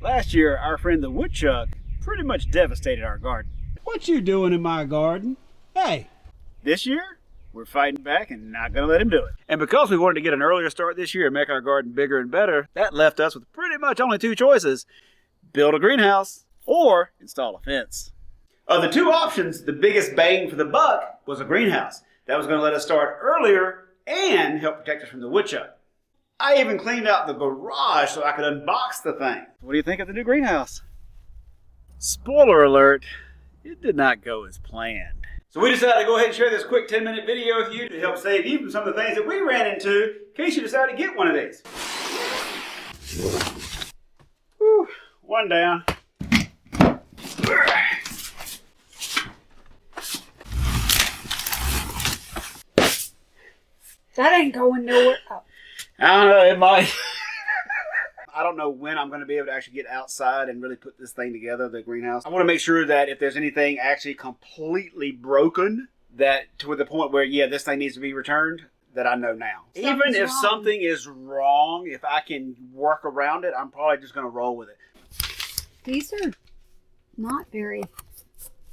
Last year, our friend the Woodchuck pretty much devastated our garden. What you doing in my garden? Hey! This year, we're fighting back and not gonna let him do it. And because we wanted to get an earlier start this year and make our garden bigger and better, that left us with pretty much only two choices: build a greenhouse or install a fence. Of the two options, the biggest bang for the buck was a greenhouse. That was gonna let us start earlier and help protect us from the woodchuck. I even cleaned out the garage so I could unbox the thing. What do you think of the new greenhouse? Spoiler alert, it did not go as planned. So we decided to go ahead and share this quick 10-minute video with you to help save you from some of the things that we ran into in case you decide to get one of these. Whew, one down. That ain't going nowhere. Oh. I don't know, it might. I don't know when I'm going to be able to actually get outside and really put this thing together, the greenhouse. I want to make sure that if there's anything actually completely broken, that to the point where, yeah, this thing needs to be returned, that I know now. Even if something is wrong, if I can work around it, I'm probably just going to roll with it. These are not very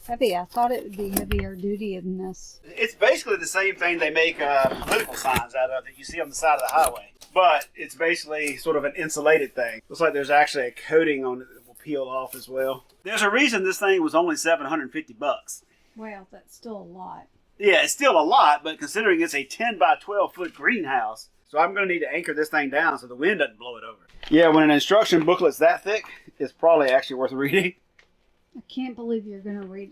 heavy. I thought it would be heavier duty than this. It's basically the same thing they make political signs out of that you see on the side of the highway. But it's basically sort of an insulated thing. Looks like there's actually a coating on it that will peel off as well. There's a reason this thing was only $750. Well, that's still a lot. Yeah, it's still a lot, but considering it's a 10 by 12 foot greenhouse, so I'm going to need to anchor this thing down so the wind doesn't blow it over. Yeah, when an instruction booklet's that thick, it's probably actually worth reading. I can't believe you're going to read.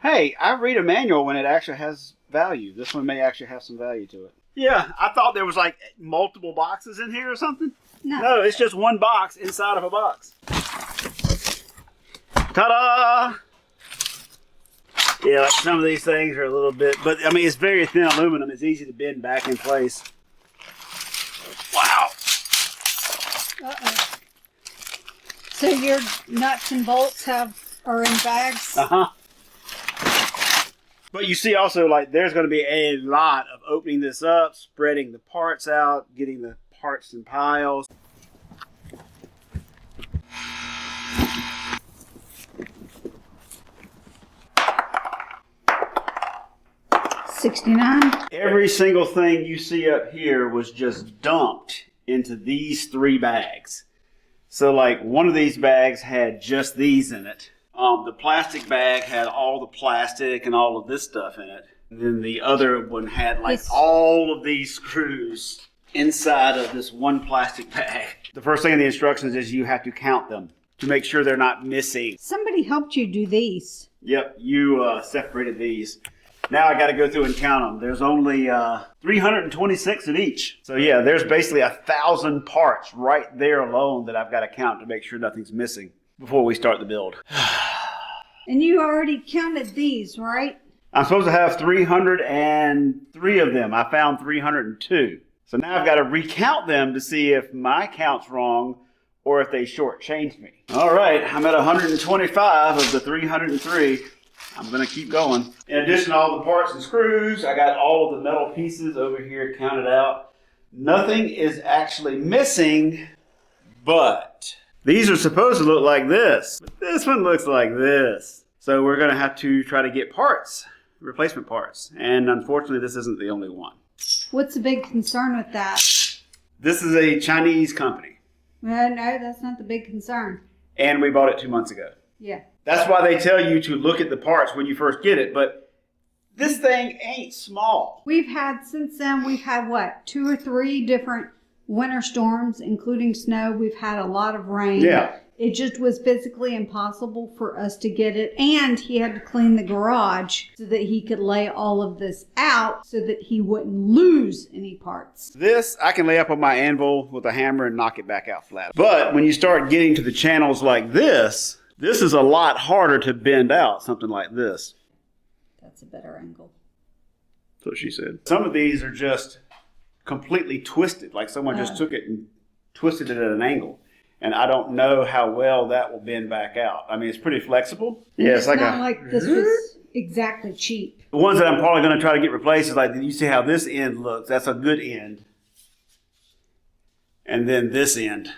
Hey, I read a manual when it actually has value. This one may actually have some value to it. Yeah, I thought there was like multiple boxes in here or something. No, it's just one box inside of a box. Ta-da! Yeah, like some of these things are a little bit, but I mean, it's very thin aluminum. It's easy to bend back in place. Wow. Uh-oh. So your nuts and bolts are in bags? Uh-huh. But you see also, like, there's going to be a lot of opening this up, spreading the parts out, getting the parts in piles. $69. Every single thing you see up here was just dumped into these 3 bags. So, like, one of these bags had just these in it. The plastic bag had all the plastic and all of this stuff in it. And then the other one had like all of these screws inside of this one plastic bag. The first thing in the instructions is you have to count them to make sure they're not missing. Somebody helped you do these. Yep, you separated these. Now I got to go through and count them. There's only 326 of each. So yeah, there's basically 1,000 parts right there alone that I've got to count to make sure nothing's missing before we start the build. And you already counted these, right? I'm supposed to have 303 of them. I found 302. So now I've got to recount them to see if my count's wrong or if they shortchanged me. All right, I'm at 125 of the 303. I'm going to keep going. In addition to all the parts and screws, I got all of the metal pieces over here counted out. Nothing is actually missing, but these are supposed to look like this. But this one looks like this. So we're going to have to try to get parts, replacement parts. And unfortunately, this isn't the only one. What's the big concern with that? This is a Chinese company. No, that's not the big concern. And we bought it 2 months ago. Yeah. That's why they tell you to look at the parts when you first get it. But this thing ain't small. Since then, we've had what? 2 or 3 different winter storms, including snow. We've had a lot of rain. Yeah. It just was physically impossible for us to get it. And he had to clean the garage so that he could lay all of this out so that he wouldn't lose any parts. This, I can lay up on my anvil with a hammer and knock it back out flat. But when you start getting to the channels like this is a lot harder to bend out, something like this. That's a better angle. That's what she said. Some of these are just completely twisted, like someone just took it and twisted it at an angle. And I don't know how well that will bend back out. I mean, it's pretty flexible. Yeah, it's not like this was exactly cheap. The ones that I'm probably going to try to get replaced is like, you see how this end looks? That's a good end. And then this end.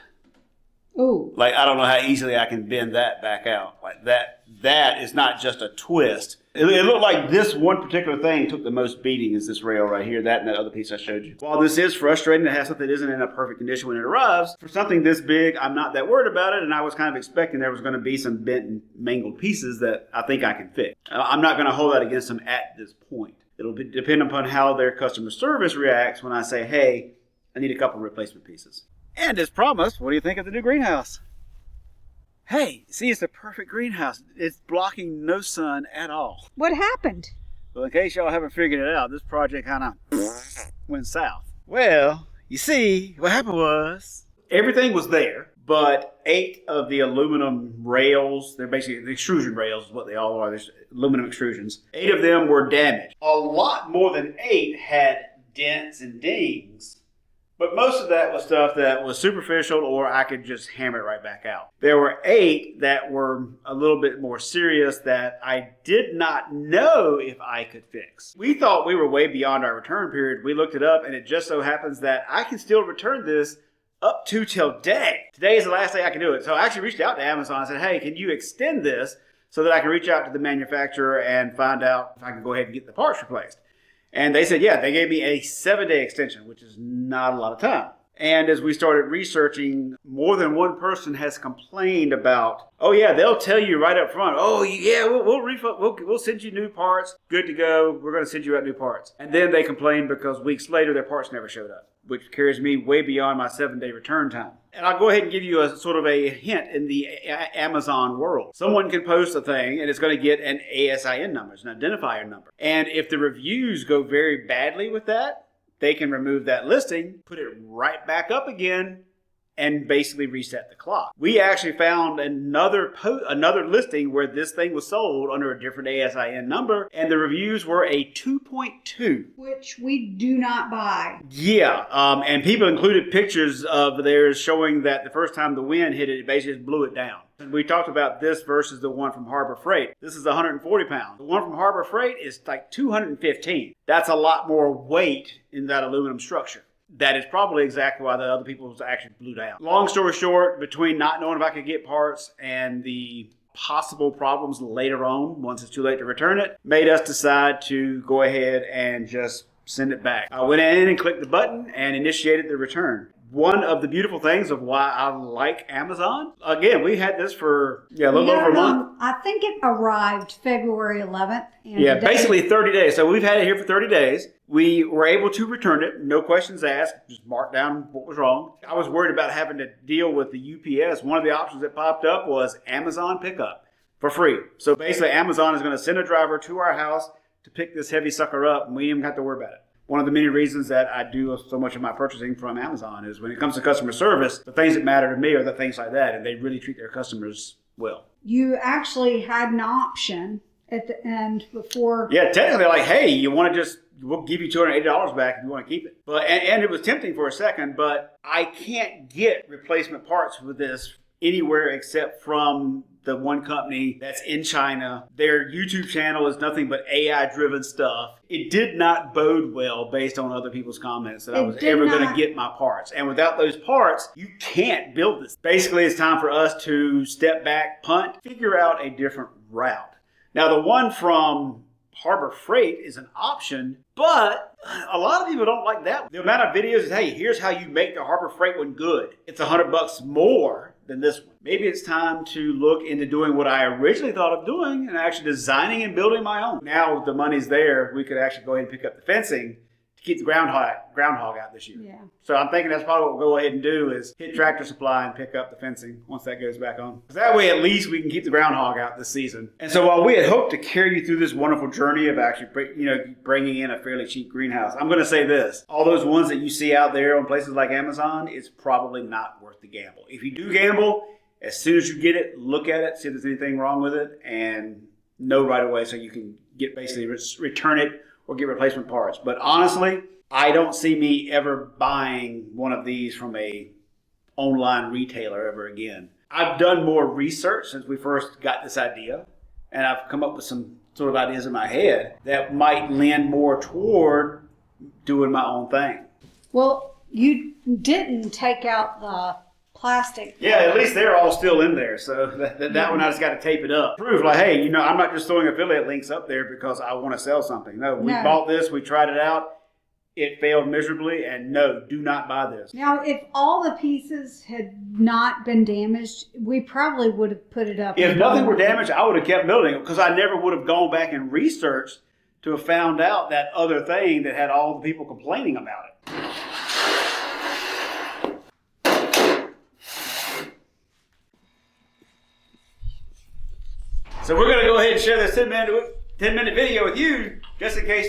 Oh. Like, I don't know how easily I can bend that back out. Like, that is not just a twist. It looked like this one particular thing took the most beating is this rail right here, that and that other piece I showed you. While this is frustrating to have something that isn't in a perfect condition when it arrives, for something this big, I'm not that worried about it, and I was kind of expecting there was going to be some bent and mangled pieces that I think I can fix. I'm not going to hold that against them at this point. It'll depend upon how their customer service reacts when I say, hey, I need a couple replacement pieces. And as promised, what do you think of the new greenhouse? Hey, see, it's the perfect greenhouse. It's blocking no sun at all. What happened? Well, in case y'all haven't figured it out, this project kind of went south. Well, you see, what happened was everything was there, but 8 of the aluminum rails, they're basically the extrusion rails is what they all are. There's aluminum extrusions. 8 of them were damaged. A lot more than 8 had dents and dings. But most of that was stuff that was superficial or I could just hammer it right back out. There were 8 that were a little bit more serious that I did not know if I could fix. We thought we were way beyond our return period. We looked it up and it just so happens that I can still return this up to till day. Today is the last day I can do it. So I actually reached out to Amazon and said, hey, can you extend this so that I can reach out to the manufacturer and find out if I can go ahead and get the parts replaced? And they said, yeah, they gave me a 7-day extension, which is not a lot of time. And as we started researching, more than one person has complained about, oh yeah, they'll tell you right up front, oh yeah, we'll send you new parts, good to go, we're going to send you out new parts. And then they complained because weeks later their parts never showed up, which carries me way beyond my 7-day return time. And I'll go ahead and give you a sort of a hint in the Amazon world. Someone can post a thing and it's going to get an ASIN number, it's an identifier number. And if the reviews go very badly with that, they can remove that listing, put it right back up again, and basically reset the clock. We actually found another listing where this thing was sold under a different ASIN number, and the reviews were a 2.2. Which we do not buy. Yeah, and people included pictures of theirs showing that the first time the wind hit it, it basically just blew it down. And we talked about this versus the one from Harbor Freight. This is 140 pounds. The one from Harbor Freight is like 215. That's a lot more weight in that aluminum structure. That is probably exactly why the other people actually blew down. Long story short, between not knowing if I could get parts and the possible problems later on, once it's too late to return it, made us decide to go ahead and just send it back. I went in and clicked the button and initiated the return. One of the beautiful things of why I like Amazon, again, we had this for a little over a month. I think it arrived February 11th. And yeah, basically 30 days. So we've had it here for 30 days. We were able to return it, no questions asked, just mark down what was wrong. I was worried about having to deal with the UPS. One of the options that popped up was Amazon pickup for free. So basically Amazon is going to send a driver to our house to pick this heavy sucker up, and we didn't even have to worry about it. One of the many reasons that I do so much of my purchasing from Amazon is when it comes to customer service, the things that matter to me are the things like that, and they really treat their customers well. You actually had an option at the end before. Yeah, technically, like, hey, you want to we'll give you $280 back if you want to keep it. But and it was tempting for a second, but I can't get replacement parts with this anywhere except from the one company that's in China. Their YouTube channel is nothing but AI-driven stuff. It did not bode well based on other people's comments that I was ever going to get my parts. And without those parts, you can't build this. Basically, it's time for us to step back, punt, figure out a different route. Now, the one from Harbor Freight is an option, but a lot of people don't like that. The amount of videos is, hey, here's how you make the Harbor Freight one good. It's $100 more than this one. Maybe it's time to look into doing what I originally thought of doing and actually designing and building my own. Now the money's there, we could actually go ahead and pick up the fencing to keep the groundhog out this year. Yeah. So I'm thinking that's probably what we'll go ahead and do is hit Tractor Supply and pick up the fencing once that goes back on. Because that way at least we can keep the groundhog out this season. And so while we had hoped to carry you through this wonderful journey of actually bringing in a fairly cheap greenhouse, I'm going to say this. All those ones that you see out there on places like Amazon, it's probably not worth the gamble. If you do gamble, as soon as you get it, look at it, see if there's anything wrong with it, and know right away so you can get basically return it or get replacement parts. But honestly, I don't see me ever buying one of these from a online retailer ever again. I've done more research since we first got this idea, and I've come up with some sort of ideas in my head that might lend more toward doing my own thing. Well, you didn't take out the plastic. Yeah, at least they're all still in there. So that one I just got to tape it up. Prove like, hey, I'm not just throwing affiliate links up there because I want to sell something. No, we bought this, we tried it out. It failed miserably, and no, do not buy this. Now, if all the pieces had not been damaged, we probably would have put it up. If nothing were damaged, I would have kept building it because I never would have gone back and researched to have found out that other thing that had all the people complaining about it. So we're going to go ahead and share this 10-minute video with you just in case.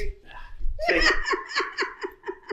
See,